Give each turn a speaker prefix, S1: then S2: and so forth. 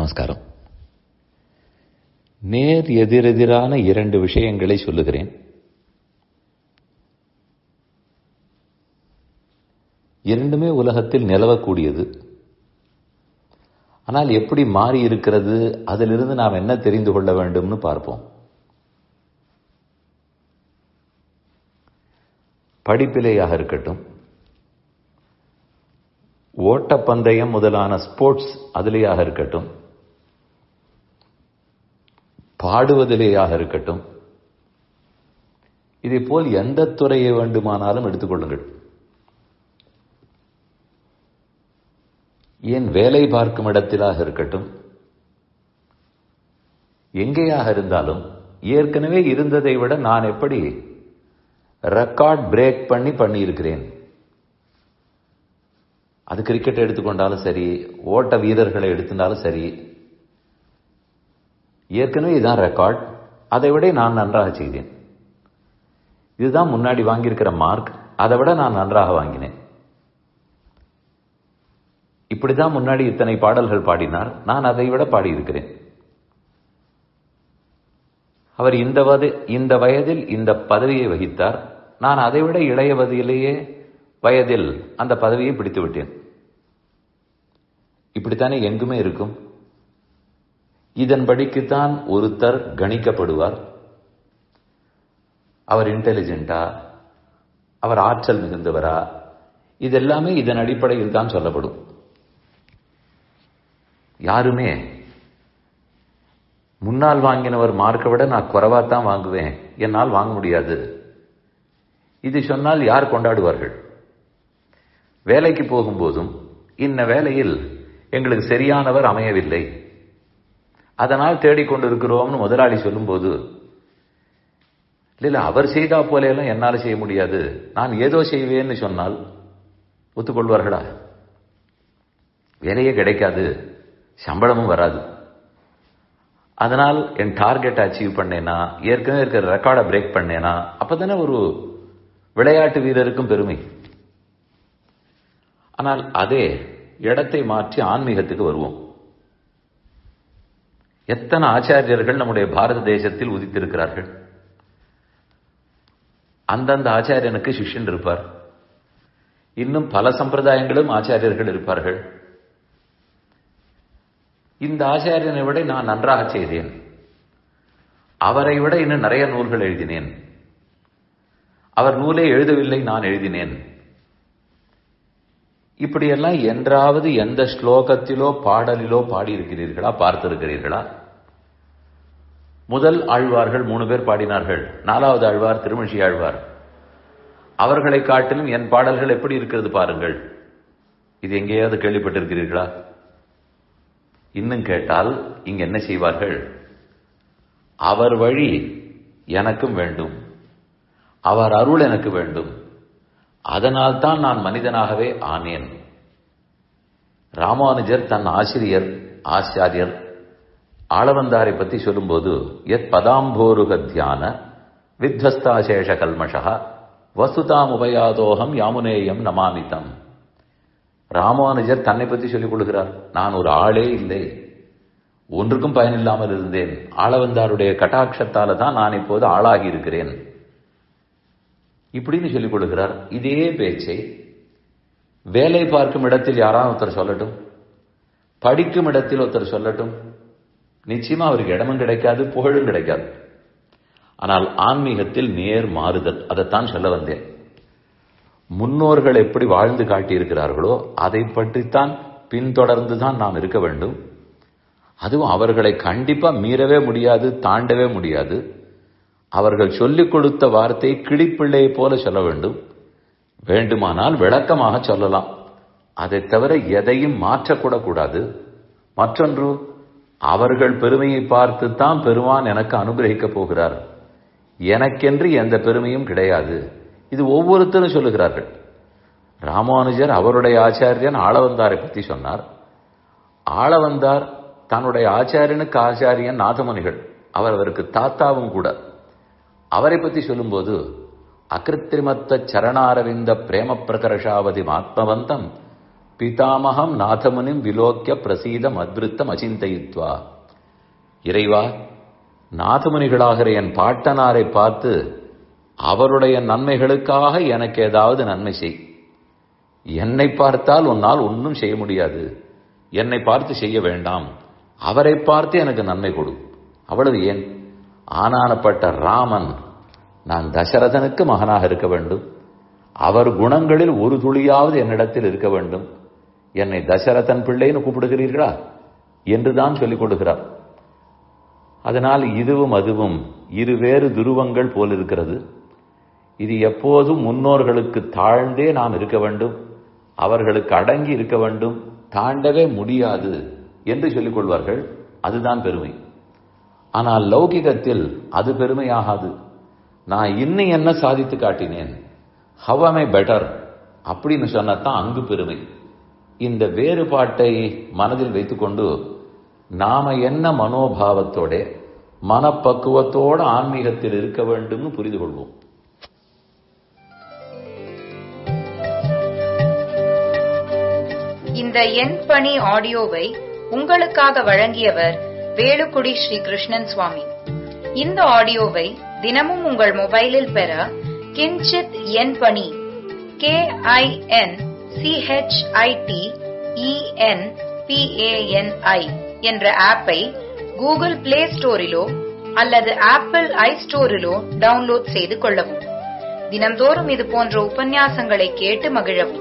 S1: நமஸ்காரம். நேர் எதிரெதிரான இரண்டு விஷயங்களை சொல்லுகிறேன். இரண்டுமே உலகத்தில் நிலவக்கூடியது. ஆனால் எப்படி மாறி இருக்கிறது, அதிலிருந்து நாம் என்ன தெரிந்து கொள்ள வேண்டும்னு பார்ப்போம். படிப்பிலேயாக இருக்கட்டும், ஓட்டப்பந்தயம் முதலான ஸ்போர்ட்ஸ் அதிலேயாக இருக்கட்டும், பாடுவதிலேயாக இருக்கட்டும், இதே போல் எந்த துறையை வேண்டுமானாலும் எடுத்துக்கொள்ளுங்கள். ஏன் வேலை பார்க்கும் இடத்திலாக இருக்கட்டும், எங்கேயாக இருந்தாலும் ஏற்கனவே இருந்ததை விட நான் எப்படி ரெக்கார்ட் பிரேக் பண்ணியிருக்கிறேன். அது கிரிக்கெட் எடுத்துக்கொண்டாலும் சரி, ஓட்ட வீரர்களை எடுத்துட்டாலும் சரி, ஏற்கனவே இதுதான் ரெக்கார்ட், அதை விட நான் நன்றாக செய்தேன். இதுதான் முன்னாடி வாங்கியிருக்கிற மார்க், அதை விட நான் நன்றாக வாங்கினேன். இப்படிதான் முன்னாடி இத்தனை பாடல்கள் பாடினார், நான் அதை விட பாடியிருக்கிறேன். அவர் இந்த வயதில் இந்த பதவியை வகித்தார், நான் அதை விட இளைய வயதில் அந்த பதவியை பிடித்து விட்டேன். இப்படித்தானே எங்குமே இருக்கும். இதன்படிக்குத்தான் ஒருத்தர் கணிக்கப்படுவார். அவர் இன்டெலிஜென்டா, அவர் ஆற்றல் மிகுந்தவரா, இதெல்லாமே இதன் அடிப்படையில் தான் சொல்லப்படும். யாருமே முன்னால் வாங்கினவர் மார்க்கை விட நான் குறைவாத்தான் வாங்குவேன், என்னால் வாங்க முடியாது, இது சொன்னால் யார் கொண்டாடுவார்கள்? வேலைக்கு போகும்போதும் இந்த வேலையில் எங்களுக்கு சரியானவர் அமையவில்லை, அதனால் தேடிக்கொண்டிருக்கிறோம்னு முதலாளி சொல்லும்போது, இல்லை அவர் செய்தா போல என்னால் செய்ய முடியாது, நான் ஏதோ செய்வேன்னு சொன்னால் ஒத்துக்கொள்வார்களா? வேலையே கிடைக்காது, சம்பளமும் வராது. அதனால் என் டார்கெட் அச்சீவ் பண்ணேனா, ஏற்கனவே இருக்கிற ரெக்கார்டை பிரேக் பண்ணேனா, அப்பதானே ஒரு விளையாட்டு வீரருக்கும் பெருமை. ஆனால் அதே இடத்தை மாற்றி ஆன்மீகத்துக்கு வருவோம். எத்தனை ஆச்சாரியர்கள் நம்முடைய பாரத தேசத்தில் உதித்திருக்கிறார்கள். அந்தந்த ஆச்சாரியனுக்கு சிஷ்யன் இருப்பார். இன்னும் பல சம்பிரதாயங்களும் ஆச்சாரியர்கள் இருப்பார்கள். இந்த ஆச்சாரியனை விட நான் நன்றாக செய்தேன், அவரை விட இன்னும் நிறைய நூல்கள் எழுதினேன், அவர் நூலே எழுதவில்லை, நான் எழுதினேன். இப்படியெல்லாம் என்றாவது எந்த ஸ்லோகத்திலோ பாடலிலோ பாடியிருக்கிறீர்களா, பார்த்திருக்கிறீர்களா? முதல் ஆழ்வார்கள் 3 பேர் பாடினார்கள். 4வது ஆழ்வார் திருமழிசை ஆழ்வார். அவர்களை காட்டிலும் என் பாடல்கள் எப்படி இருக்கிறது பாருங்கள். இது எங்கேயாவது கேள்விப்பட்டிருக்கிறீர்களா? இன்னும் கேட்டால் இங்க என்ன செய்வார்கள்? அவர் வழி எனக்கும் வேண்டும், அவர் அருள் எனக்கு வேண்டும், அதனால் தான் நான் மனிதனாகவே ஆனேன். ராமானுஜர் தன் ஆச்சாரியர் ஆளவந்தாரை பற்றி சொல்லும்போது, எத் பதாம்போருக தியான வித்வஸ்தாசேஷ கல்மஷா வசுதாம் உபயாதோகம் யாமுனேயம் நமாமிதம். ராமானுஜர் தன்னை பற்றி சொல்லிக் கொள்கிறார். நான் ஒரு ஆளே இல்லை, ஒன்றுக்கும் பயனில்லாமல் இருந்தேன், ஆளவந்தாருடைய கட்டாட்சத்தால தான் நான் இப்போது ஆளாகி இருக்கிறேன் இப்படின்னு சொல்லிக் கொள்கிறார். இதே பேச்சை வேலை பார்க்கும் இடத்தில் யாராவது ஒருத்தர் சொல்லட்டும், படிக்கும் இடத்தில் ஒருத்தர் சொல்லட்டும், நிச்சயமா அவருக்கு இடமும் கிடைக்காது, புகழும் கிடைக்காது. ஆனால் ஆன்மீகத்தில் நேர் மாறுதல், அதைத்தான் சொல்ல வந்தேன். முன்னோர்கள் எப்படி வாழ்ந்து காட்டியிருக்கிறார்களோ அதை பற்றித்தான் பின்தொடர்ந்து தான் நாம் இருக்க வேண்டும். அதுவும் அவர்களை கண்டிப்பா மீறவே முடியாது, தாண்டவே முடியாது. அவர்கள் சொல்லிக் கொடுத்த வார்த்தை கிளிப்பிள்ளையை போல சொல்ல வேண்டும். வேண்டுமானால் விளக்கமாக சொல்லலாம், அதை தவிர எதையும் மாற்றக்கூட கூடாது. மற்றொன்று, அவர்கள் பெருமையை பார்த்துத்தான் பெருமான் எனக்கு அனுகிரகிக்கப் போகிறார், எனக்கென்று எந்த பெருமையும் கிடையாது. இது ஒவ்வொருத்தரும் சொல்லுகிறார்கள். ராமானுஜர் அவருடைய ஆச்சாரியன் ஆளவந்தாரை பற்றி சொன்னார். ஆளவந்தார் தன்னுடைய ஆச்சாரியனுக்கு ஆச்சாரியன் நாதமுனிகள், அவருக்கு தாத்தாவும் கூட. அவரை பற்றி சொல்லும்போது, அகிருத்திரிமத்த சரணாரவிந்த பிரேம பிரகர்ஷாவதி ஆத்மவந்தம் பிதாமகம் நாதமுனிம் விலோக்கிய பிரசீத மத்விருத்தம் அசிந்தயித்வா. இறைவா, நாதமுனிகளாகிற என் பாட்டனாரை பார்த்து அவருடைய நன்மைகளுக்காக எனக்கு ஏதாவது நன்மை செய். என்னை பார்த்தால் உன்னால் ஒன்றும் செய்ய முடியாது, என்னை பார்த்து செய்ய வேண்டாம், அவரை பார்த்து எனக்கு நன்மை கொடு. அவ்வளவு ஏன், ஆனானப்பட்ட ராமன் நான் தசரதனுக்கு மகனாக இருக்க வேண்டும், அவர் குணங்களில் ஒரு துளியாவது என்னிடத்தில் இருக்க வேண்டும், என்னை தசரதன் பிள்ளைன்னு கூப்பிடுகிறீர்களா என்றுதான் சொல்லிக் கொடுக்கிறார். அதனால் இதுவும் அதுவும் இருவேறு துருவங்கள் போல் இருக்கிறது. இது எப்போதும் முன்னோர்களுக்கு தாழ்ந்தே நாம் இருக்க வேண்டும், அவர்களுக்கு அடங்கி இருக்க வேண்டும், தாண்டவே முடியாது என்று சொல்லிக் கொள்வார்கள். அதுதான் பெருமை. ஆனால் லௌகிகத்தில் அது பெருமையாகாது. நான் இன்னும் என்ன சாதித்து காட்டினேன், ஹவ் am I better அப்படின்னு சொன்னதான் அங்கு பெருமை. இந்த வேறுபாட்டை மனதில் வைத்துக்கொண்டு நாம என்ன மனோபாவத்தோட மனப்பக்குவத்தோட ஆன்மீகத்தில் இருக்க வேண்டும் புரிந்து கொள்வோம்.
S2: இந்த என் பணி ஆடியோவை உங்களுக்காக வழங்கியவர் வேலுக்குடி ஸ்ரீ கிருஷ்ணன் சுவாமி. இந்த ஆடியோவை தினமும் உங்கள் மொபைலில் பெற கிஞ்சித் என் பணி KINCHITENPANI என்ற ஆப்பை கூகுள் பிளே ஸ்டோரிலோ அல்லது ஆப்பிள் ஐஸ்டோரிலோ டவுன்லோட் செய்து கொள்ளவும். தினம்தோறும் இது போன்ற உபன்யாசங்களை கேட்டு மகிழவும்.